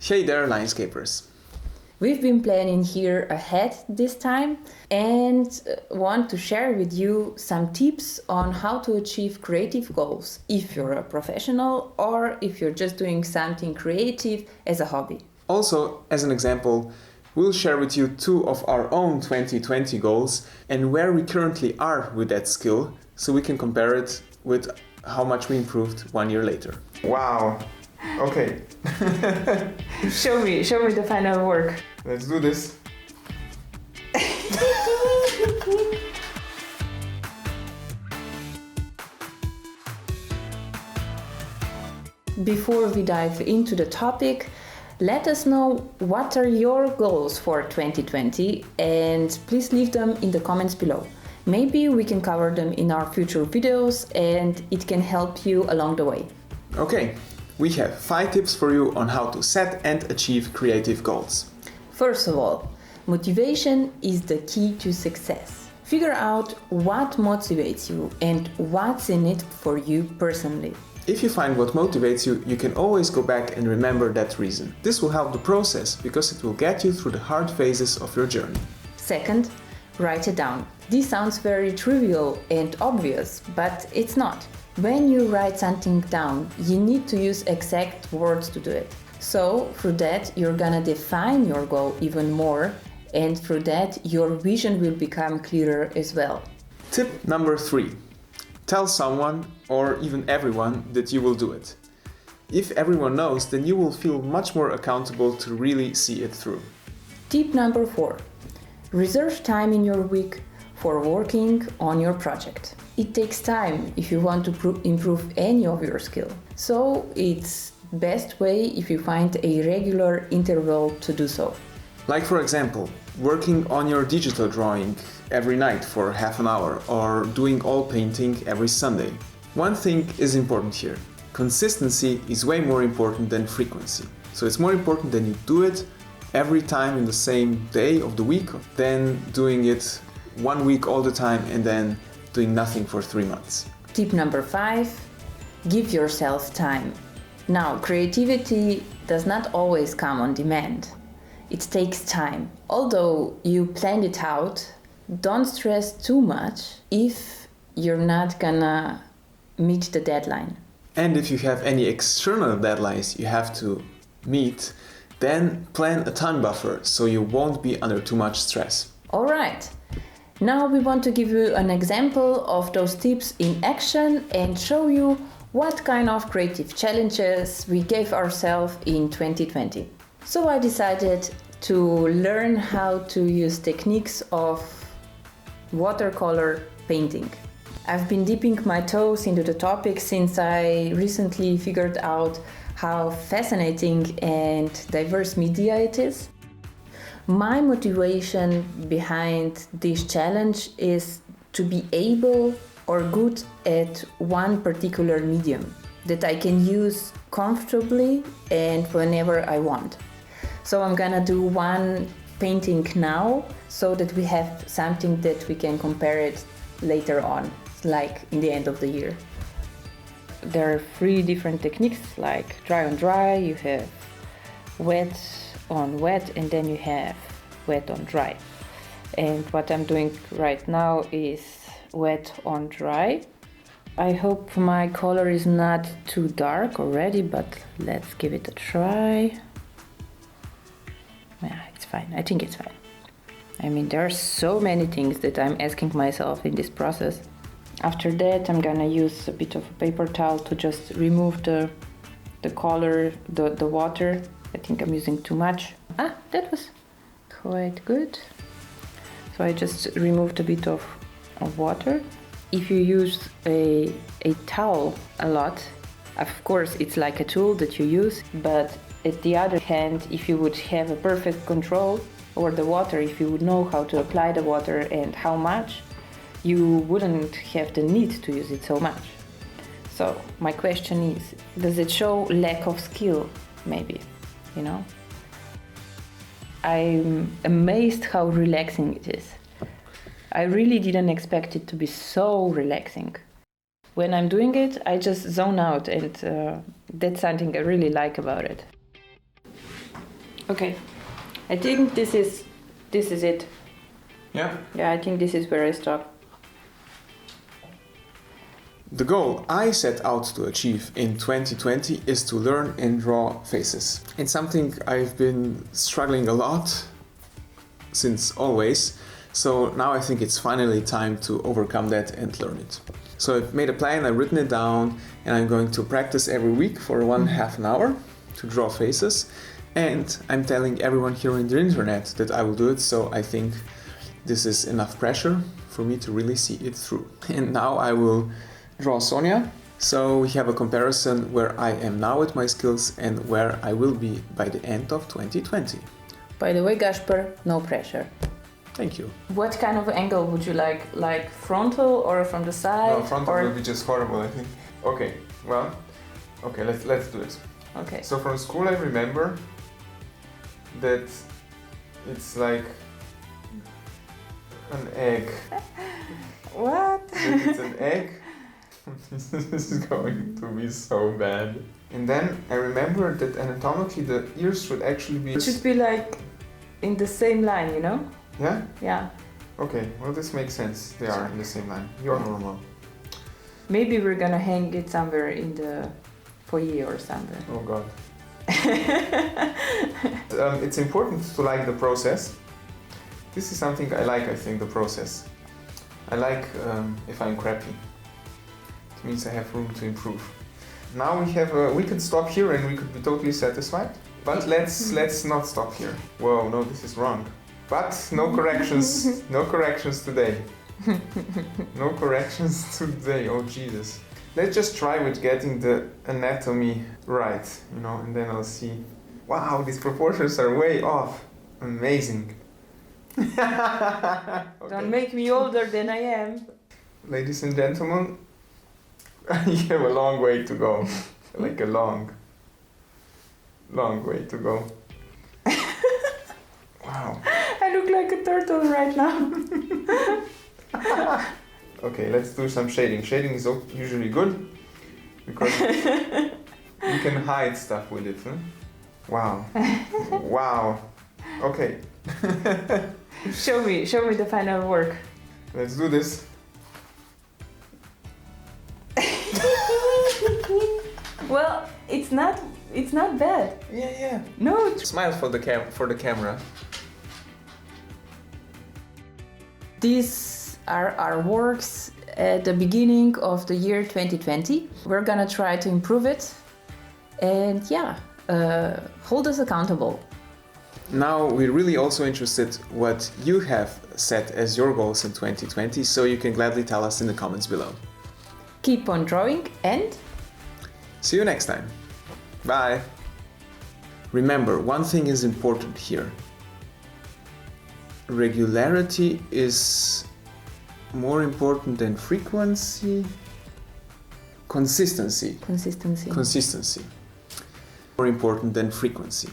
Hey there, landscapers. We've been planning here ahead this time and want to share with you some tips on how to achieve creative goals if you're a professional or if you're just doing something creative as a hobby. Also, as an example, we'll share with you two of our own 2020 goals and where we currently are with that skill so we can compare it with how much we improved 1 year later. Wow. Okay. Show me the final work. Let's do this. Before we dive into the topic, let us know what are your goals for 2020 and please leave them in the comments below. Maybe we can cover them in our future videos and it can help you along the way. Okay, we have 5 tips for you on how to set and achieve creative goals. First of all, motivation is the key to success. Figure out what motivates you and what's in it for you personally. If you find what motivates you, you can always go back and remember that reason. This will help the process because it will get you through the hard phases of your journey. Second, write it down. This sounds very trivial and obvious, but it's not. When you write something down, you need to use exact words to do it. So through that, you're gonna define your goal even more, and through that, your vision will become clearer as well. Tip number 3. Tell someone or even everyone that you will do it. If everyone knows, then you will feel much more accountable to really see it through. Tip number 4. Reserve time in your week for working on your project. It takes time if you want to improve any of your skill. So it's best way if you find a regular interval to do so. Like for example, working on your digital drawing every night for half an hour or doing all painting every Sunday. One thing is important here. Consistency is way more important than frequency. So it's more important that you do it every time in the same day of the week than doing it 1 week all the time and then doing nothing for 3 months. Tip number 5, give yourself time. Now, creativity does not always come on demand. It takes time. Although you planned it out, don't stress too much if you're not gonna meet the deadline. And if you have any external deadlines you have to meet, then plan a time buffer so you won't be under too much stress. All right. Now we want to give you an example of those tips in action and show you what kind of creative challenges we gave ourselves in 2020. So I decided to learn how to use techniques of watercolor painting. I've been dipping my toes into the topic since I recently figured out how fascinating and diverse media it is. My motivation behind this challenge is to be able or good at one particular medium that I can use comfortably and whenever I want. So I'm gonna do one painting now so that we have something that we can compare it later on, like in the end of the year. There are 3 different techniques like dry on dry, you have wet on wet, and then you have wet on dry. And what I'm doing right now is wet on dry. I hope my color is not too dark already, but let's give it a try. Yeah, it's fine. I think it's fine. I mean, there are so many things that I'm asking myself in this process. After that, I'm gonna use a bit of a paper towel to just remove the color, the water. I think I'm using too much. That was quite good. So I just removed a bit of water. If you use a towel a lot, of course it's like a tool that you use, but at the other hand, if you would have a perfect control over the water, if you would know how to apply the water and how much, you wouldn't have the need to use it so much. So my question is, does it show lack of skill? Maybe, you know? I'm amazed how relaxing it is. I really didn't expect it to be so relaxing. When I'm doing it, I just zone out, and that's something I really like about it. Okay, I think this is it. Yeah. Yeah, I think this is where I stop. The goal I set out to achieve in 2020 is to learn and draw faces. It's something I've been struggling a lot since always, so now I think it's finally time to overcome that and learn it. So I've made a plan, I've written it down, and I'm going to practice every week for half an hour to draw faces. And I'm telling everyone here on the internet that I will do it, so I think this is enough pressure for me to really see it through. And now I will draw Sonja, so we have a comparison where I am now with my skills and where I will be by the end of 2020. By the way, Gasper, no pressure. Thank you. What kind of angle would you like frontal or from the side? No, frontal will be just horrible, I think. Okay, well, okay, let's do this. Okay. So from school I remember that it's like an egg. What? That it's an egg. This is going to be so bad. And then I remember that anatomically the ears should actually be... It should be like in the same line, you know? Yeah? Yeah. Okay, well this makes sense. They are in the same line. You're normal. Maybe we're gonna hang it somewhere in the foyer or somewhere. Oh god. It's important to like the process. This is something I like, I think, the process. I like if I'm crappy. It means I have room to improve. Now we could stop here and we could be totally satisfied. But let's not stop here. Whoa, no, this is wrong. But no corrections, no corrections today. No corrections today, oh Jesus. Let's just try with getting the anatomy right, you know, and then I'll see. Wow, these proportions are way off. Amazing. Okay. Don't make me older than I am. Ladies and gentlemen, you have a long way to go. Like a long way to go. Wow. I look like a turtle right now. Okay, let's do some shading. Shading is usually good because you can hide stuff with it. Huh? Wow. Wow. Okay. Show me the final work. Let's do this. Well, it's not bad. Yeah. No. Smile for the camera. These are our works at the beginning of the year 2020. We're gonna try to improve it and hold us accountable. Now we're really also interested what you have set as your goals in 2020, so you can gladly tell us in the comments below. Keep on drawing and see you next time. Bye. Remember, one thing is important here. Regularity is more important than frequency. Consistency. More important than frequency.